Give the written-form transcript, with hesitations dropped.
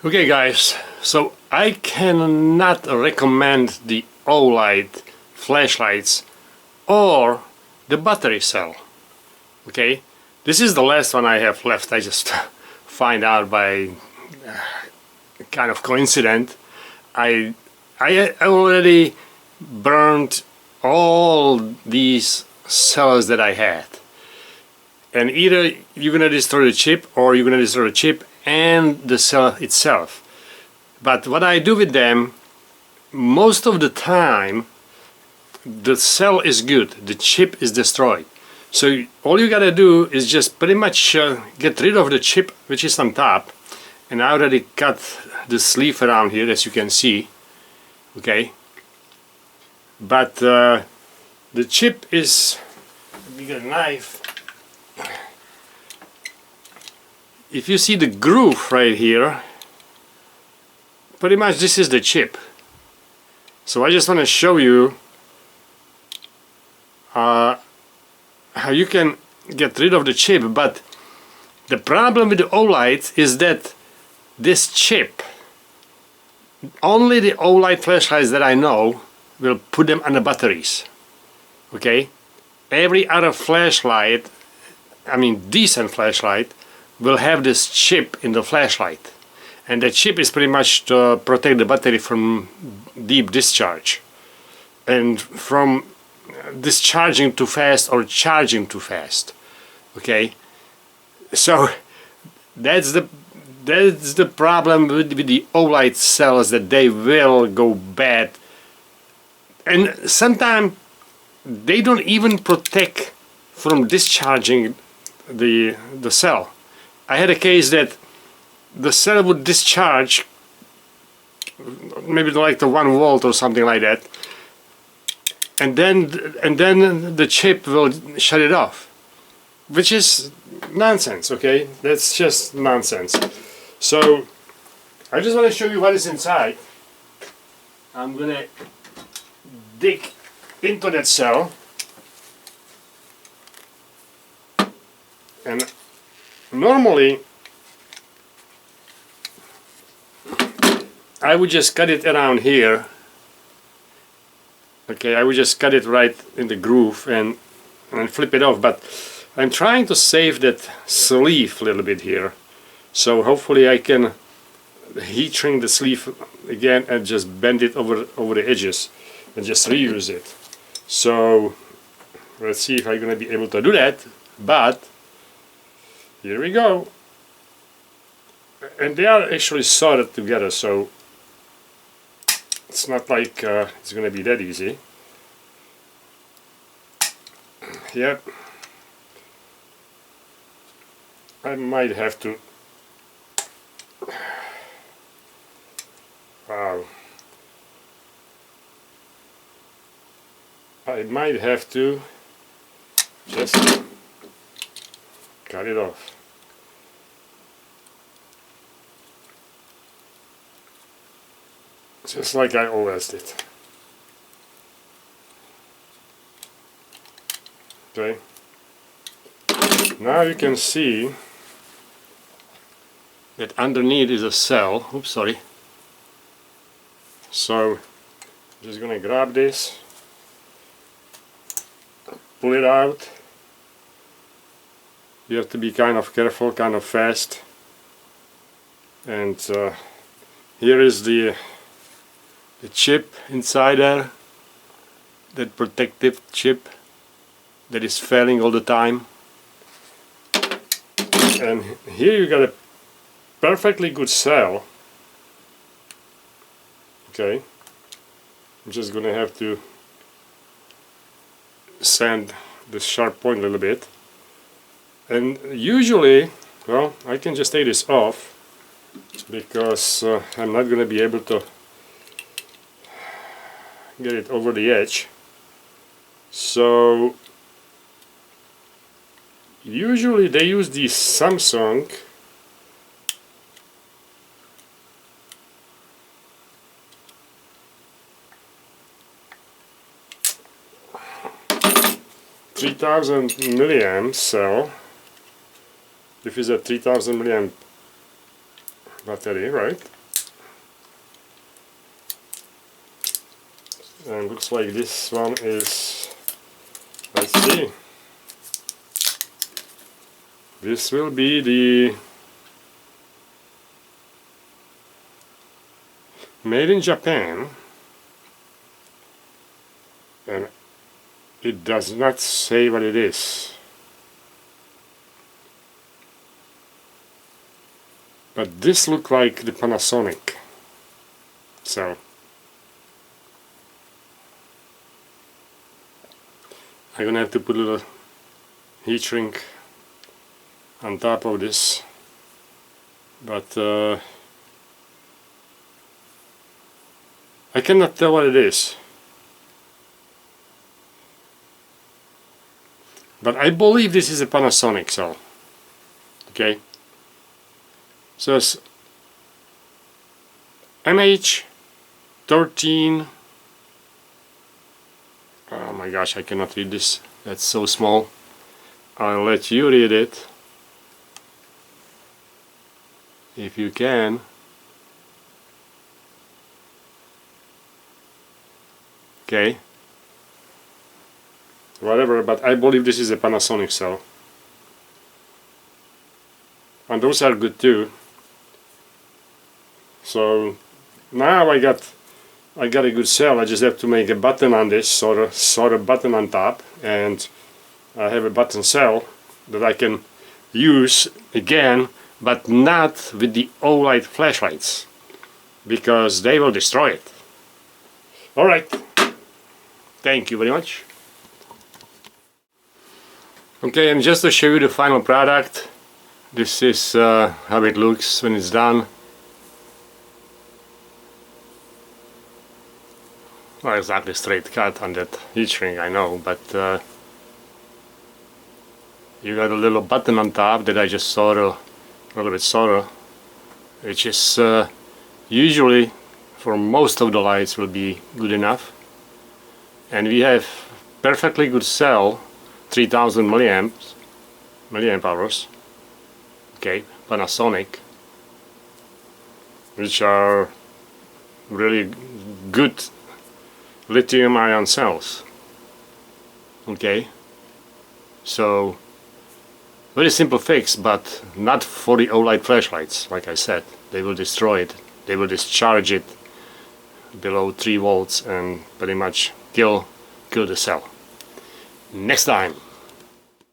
Okay guys, so I cannot recommend the Olight flashlights or the battery cell. Okay, this is the last one I have left. I just find out by kind of coincidence. I already burned all these cells that I had, and either you're gonna destroy the chip or you're gonna destroy the chip and the cell itself. But what I do with them, most of the time the cell is good, the chip is destroyed. So all you gotta do is just pretty much get rid of the chip which is on top, and I already cut the sleeve around here, as you can see. Okay, but the chip is, let me get a knife. If you see the groove right here, pretty much this is the chip. So I just want to show you how you can get rid of the chip. But the problem with the Olight is that this chip, only the Olight flashlights that I know will put them on the batteries. Okay, every other flashlight, I mean decent flashlight, will have this chip in the flashlight, and the chip is pretty much to protect the battery from deep discharge and from discharging too fast or charging too fast. Okay, so that's the problem with the Olight cells, that they will go bad, and sometimes they don't even protect from discharging the cell. I had a case that the cell would discharge maybe like the 1 volt or something like that, and then the chip will shut it off, which is nonsense. Okay, that's just nonsense. So I just want to show you what is inside. I'm gonna dig into that cell, and normally I would just cut it around here. Okay, I would just cut it right in the groove and flip it off, but I'm trying to save that sleeve a little bit here, so hopefully I can heat shrink the sleeve again and just bend it over the edges and just reuse it. So let's see if I'm gonna be able to do that. But here we go, and they are actually soldered together, so it's not like it's gonna be that easy. Yep, I might have to, wow, I might have to just cut it off. Just like I always did. Okay. Now you can see that underneath is a cell. Oops, sorry. So I'm just gonna grab this, pull it out. You have to be kind of careful, kind of fast. And here is the chip inside there, that protective chip that is failing all the time. And here you got a perfectly good cell. Okay, I'm just gonna have to sand the sharp point a little bit. And usually, well, I can just take this off because I'm not gonna be able to get it over the edge. So usually they use the Samsung (3000 milliamp cell. If it's a 3000 milliamp battery, right? And looks like this one is, let's see, this will be the made in Japan, and it does not say what it is. But this looks like the Panasonic cell. I'm gonna have to put a little heat shrink on top of this, but I cannot tell what it is. But I believe this is a Panasonic cell. Okay. So it's MH13. Oh my gosh, I cannot read this. That's so small. I'll let you read it if you can. Okay. Whatever, but I believe this is a Panasonic cell. And those are good too. So now I got a good cell. I just have to make a button on this, sort of button on top, and I have a button cell that I can use again, but not with the Olight flashlights, because they will destroy it. Alright, thank you very much. Okay, and just to show you the final product, this is how it looks when it's done. Not exactly straight cut on that heat shrink, I know, but you got a little button on top that I just solder, a little bit solder, which is usually for most of the lights will be good enough. And we have perfectly good cell, 3000 milliamp hours, okay, Panasonic, which are really good lithium-ion cells. Okay, so very simple fix, but not for the Olight flashlights. Like I said, they will destroy it, they will discharge it below 3 volts and pretty much kill the cell. Next time.